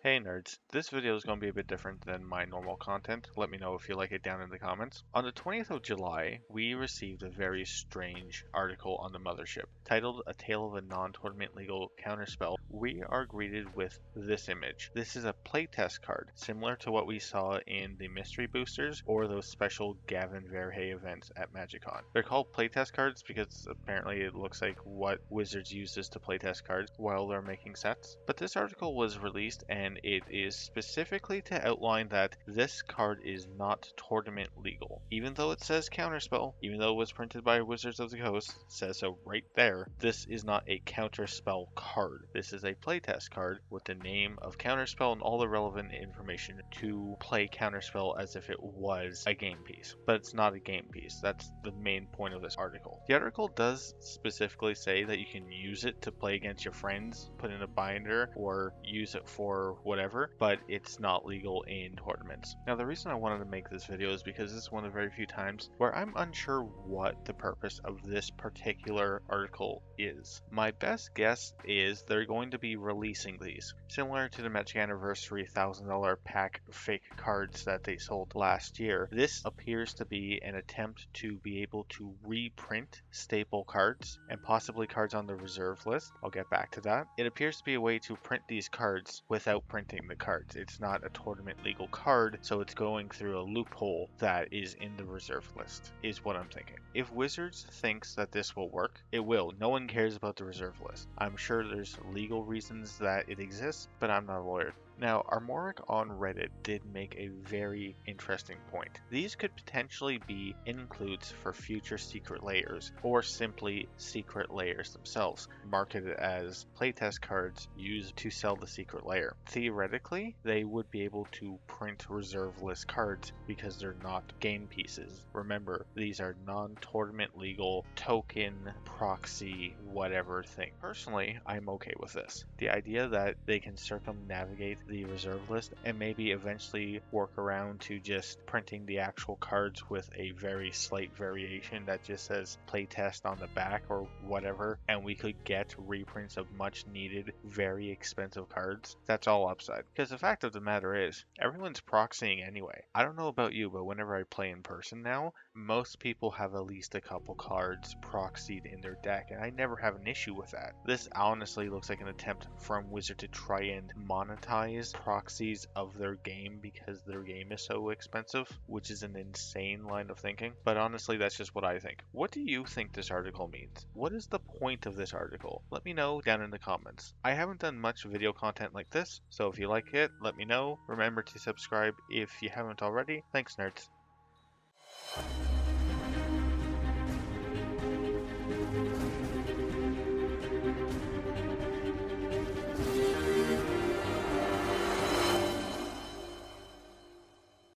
Hey nerds, this video is going to be a bit different than my normal content. Let me know if you like it down in the comments. On the 20th of July, we received a very strange article on the mothership. Titled A Tale of a Non-Tournament Legal Counterspell, we are greeted with this image. This is a playtest card, similar to what we saw in the mystery boosters or those special Gavin Verhey events at MagicCon. They're called playtest cards because apparently it looks like what Wizards uses to playtest cards while they're making sets. But this article was released and it is specifically to outline that this card is not tournament legal. Even though it says Counterspell, even though it was printed by Wizards of the Coast, it says so right there, this is not a Counterspell card. This is a playtest card with the name of Counterspell and all the relevant information to play Counterspell as if it was a game piece. But it's not a game piece. That's the main point of this article. The article does specifically say that you can use it to play against your friends, put in a binder, or use it for whatever, but it's not legal in tournaments. Now, the reason I wanted to make this video is because this is one of the very few times where I'm unsure what the purpose of this particular article is. My best guess is they're going to be releasing these, similar to the Magic Anniversary $1,000 pack fake cards that they sold last year. This appears to be an attempt to be able to reprint staple cards and possibly cards on the reserve list. I'll get back to that. It appears to be a way to print these cards without printing the cards. It's not a tournament legal card, so it's going through a loophole that is in the reserve list, is what I'm thinking. If Wizards thinks that this will work, it will. No one cares about the reserve list. I'm sure there's legal reasons that it exists, but I'm not a lawyer. Now, Armoric on Reddit did make a very interesting point. These could potentially be includes for future secret layers, or simply secret layers themselves, marketed as playtest cards used to sell the secret layer. Theoretically, they would be able to print reserve list cards because they're not game pieces. Remember, these are non-tournament legal, token, proxy, whatever thing. Personally, I'm okay with this. The idea that they can circumnavigate the reserve list and maybe eventually work around to just printing the actual cards with a very slight variation that just says playtest on the back or whatever, and we could get reprints of much needed, very expensive cards. That's all upside. Because the fact of the matter is, everyone's proxying anyway. I don't know about you, but whenever I play in person now, most people have at least a couple cards proxied in their deck, and I never have an issue with that. This honestly looks like an attempt from Wizard to try and monetize proxies of their game because their game is so expensive, which is an insane line of thinking. But honestly, that's just what I think. What do you think this article means? What is the point of this article? Let me know down in the comments. I haven't done much video content like this, so if you like it, let me know. Remember to subscribe if you haven't already. Thanks, nerds.